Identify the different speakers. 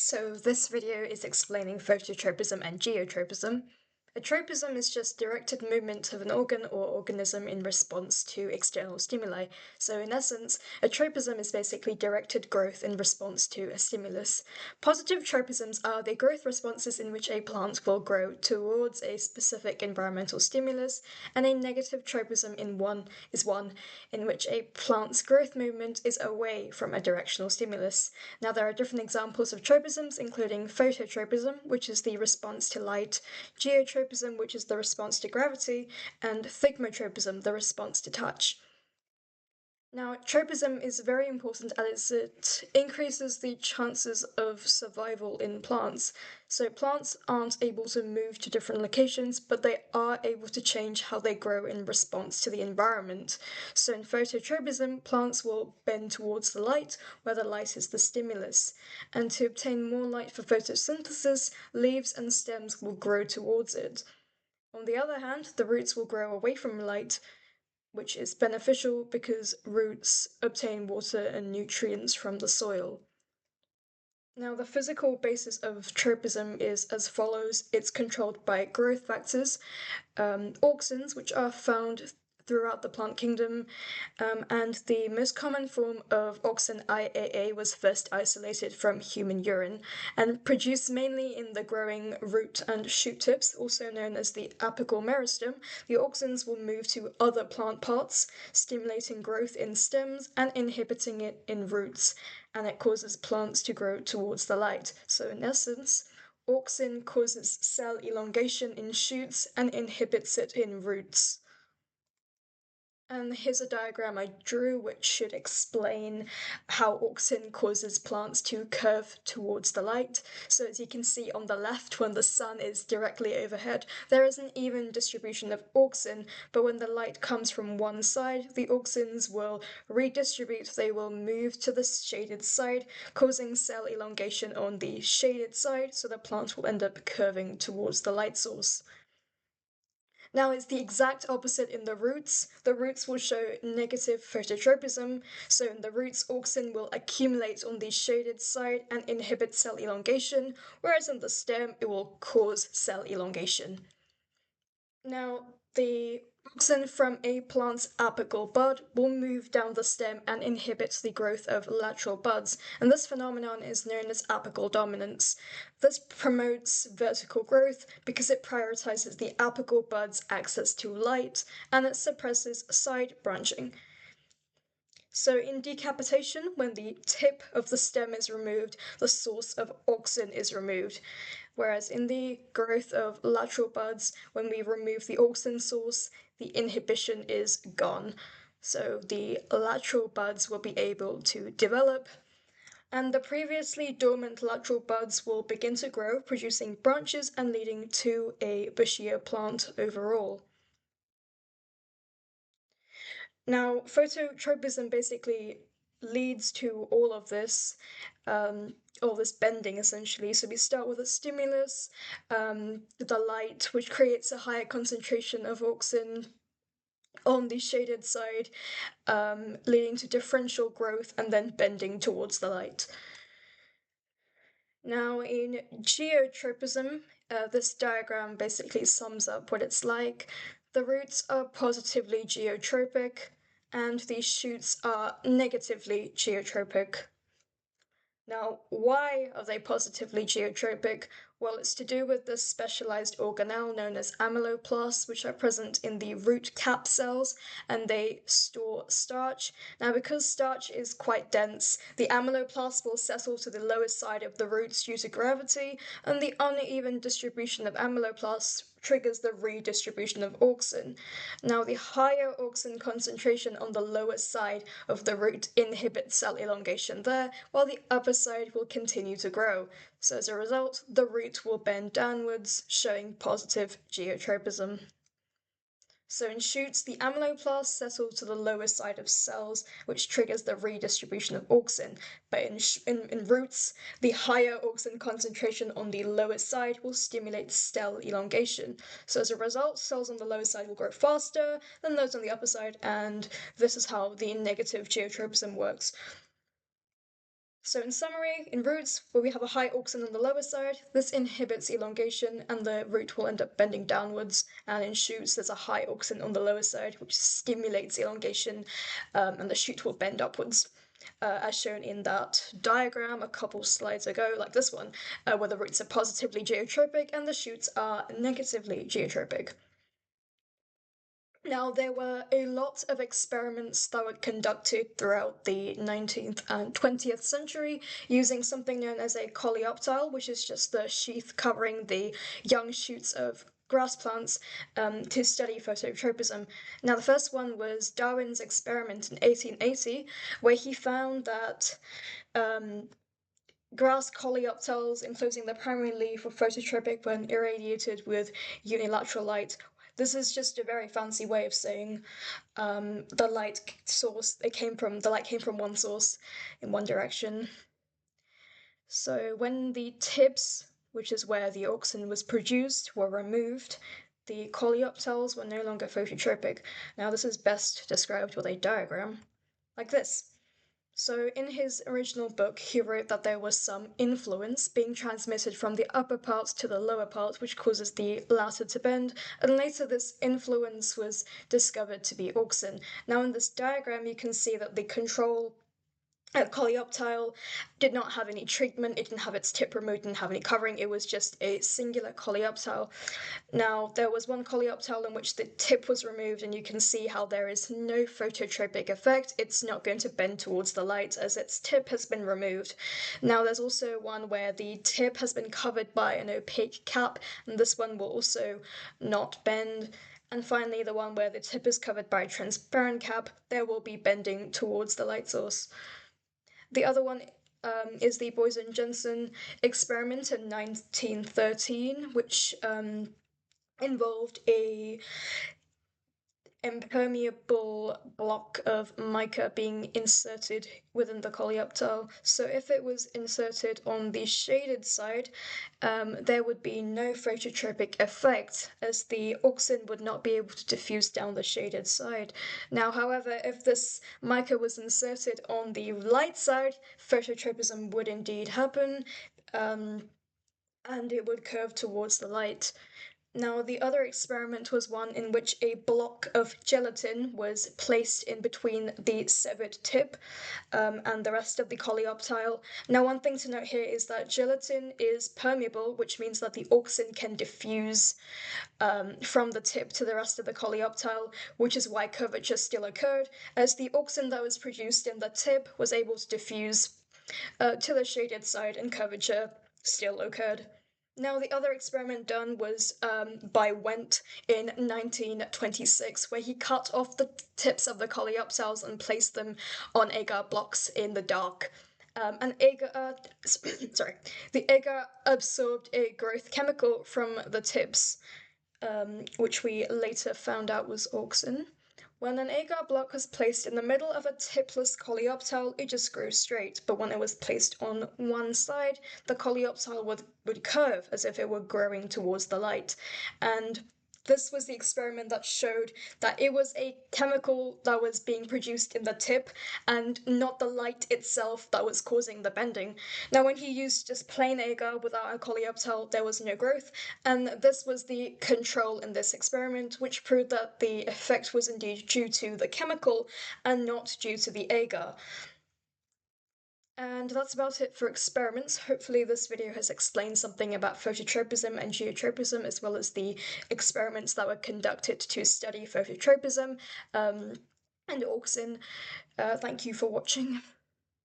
Speaker 1: So this video is explaining phototropism and geotropism. A tropism is just directed movement of an organ or organism in response to external stimuli. So in essence, a tropism is basically directed growth in response to a stimulus. Positive tropisms are the growth responses in which a plant will grow towards a specific environmental stimulus, and a negative tropism is one in which a plant's growth movement is away from a directional stimulus. Now there are different examples of tropisms, including phototropism, which is the response to light, geotropism, which is the response to gravity, and thigmotropism, the response to touch. Now, tropism is very important as it increases the chances of survival in plants. So plants aren't able to move to different locations, but they are able to change how they grow in response to the environment. So in phototropism, plants will bend towards the light, where the light is the stimulus. And to obtain more light for photosynthesis, leaves and stems will grow towards it. On the other hand, the roots will grow away from light, which is beneficial because roots obtain water and nutrients from the soil. Now, the physical basis of tropism is as follows. It's controlled by growth factors, auxins, which are found throughout the plant kingdom, and the most common form of auxin IAA was first isolated from human urine and produced mainly in the growing root and shoot tips, also known as the apical meristem. The auxins will move to other plant parts, stimulating growth in stems and inhibiting it in roots, and it causes plants to grow towards the light. So in essence, auxin causes cell elongation in shoots and inhibits it in roots. And here's a diagram I drew which should explain how auxin causes plants to curve towards the light. So as you can see on the left, when the sun is directly overhead, there is an even distribution of auxin, but when the light comes from one side, the auxins will redistribute. They will move to the shaded side, causing cell elongation on the shaded side, so the plant will end up curving towards the light source. Now it's the exact opposite in the roots. The roots will show negative phototropism, so in the roots, auxin will accumulate on the shaded side and inhibit cell elongation, whereas in the stem, it will cause cell elongation. Now, the auxin from a plant's apical bud will move down the stem and inhibit the growth of lateral buds, and this phenomenon is known as apical dominance. This promotes vertical growth because it prioritizes the apical bud's access to light, and it suppresses side branching. So in decapitation, when the tip of the stem is removed, the source of auxin is removed. Whereas in the growth of lateral buds, when we remove the auxin source, the inhibition is gone. So the lateral buds will be able to develop, and the previously dormant lateral buds will begin to grow, producing branches and leading to a bushier plant overall. Now, phototropism basically leads to all this bending essentially. So we start with a stimulus, the light, which creates a higher concentration of auxin on the shaded side, leading to differential growth and then bending towards the light. Now, in geotropism, this diagram basically sums up what it's like. The roots are positively geotropic, and the shoots are negatively geotropic. Now, why are they positively geotropic? Well, it's to do with the specialized organelle known as amyloplasts, which are present in the root cap cells, and they store starch. Now, because starch is quite dense, the amyloplasts will settle to the lowest side of the roots due to gravity, and the uneven distribution of amyloplasts triggers the redistribution of auxin. Now, the higher auxin concentration on the lower side of the root inhibits cell elongation there, while the upper side will continue to grow. So as a result, the root will bend downwards, showing positive geotropism. So in shoots, the amyloplasts settle to the lower side of cells, which triggers the redistribution of auxin. But in roots, the higher auxin concentration on the lower side will stimulate cell elongation. So as a result, cells on the lower side will grow faster than those on the upper side, and this is how the negative geotropism works. So in summary, in roots, where we have a high auxin on the lower side, this inhibits elongation and the root will end up bending downwards. And in shoots, there's a high auxin on the lower side, which stimulates elongation, and the shoot will bend upwards. As shown in that diagram a couple slides ago, like this one, where the roots are positively geotropic and the shoots are negatively geotropic. Now, there were a lot of experiments that were conducted throughout the 19th and 20th century using something known as a coleoptile, which is just the sheath covering the young shoots of grass plants, to study phototropism. Now, the first one was Darwin's experiment in 1880, where he found that grass coleoptiles enclosing the primary leaf were phototropic when irradiated with unilateral light. This is just a very fancy way of saying the light came from one source in one direction. So when the tips, which is where the auxin was produced, were removed, the coleoptiles were no longer phototropic. Now this is best described with a diagram like this. So in his original book, he wrote that there was some influence being transmitted from the upper part to the lower part, which causes the latter to bend, and later this influence was discovered to be auxin. Now in this diagram, you can see that the control coleoptile did not have any treatment, it didn't have its tip removed, didn't have any covering, it was just a singular coleoptile. Now, there was one coleoptile in which the tip was removed, and you can see how there is no phototropic effect. It's not going to bend towards the light as its tip has been removed. Now, there's also one where the tip has been covered by an opaque cap, and this one will also not bend. And finally, the one where the tip is covered by a transparent cap, there will be bending towards the light source. The other one is the Boysen-Jensen experiment in 1913, which involved a impermeable block of mica being inserted within the coleoptile. So if it was inserted on the shaded side, there would be no phototropic effect, as the auxin would not be able to diffuse down the shaded side. Now, however, if this mica was inserted on the light side, phototropism would indeed happen, and it would curve towards the light. Now, the other experiment was one in which a block of gelatin was placed in between the severed tip and the rest of the coleoptile. Now, one thing to note here is that gelatin is permeable, which means that the auxin can diffuse from the tip to the rest of the coleoptile, which is why curvature still occurred, as the auxin that was produced in the tip was able to diffuse to the shaded side and curvature still occurred. Now, the other experiment done was by Wendt in 1926, where he cut off the tips of the coleoptiles and placed them on agar blocks in the dark. And the agar absorbed a growth chemical from the tips, which we later found out was auxin. When an agar block was placed in the middle of a tipless coleoptile, it just grew straight, but when it was placed on one side, the coleoptile would curve as if it were growing towards the light. And this was the experiment that showed that it was a chemical that was being produced in the tip and not the light itself that was causing the bending. Now, when he used just plain agar without a coleoptile, there was no growth, and this was the control in this experiment, which proved that the effect was indeed due to the chemical and not due to the agar. And that's about it for experiments. Hopefully this video has explained something about phototropism and geotropism, as well as the experiments that were conducted to study phototropism and auxin. Thank you for watching.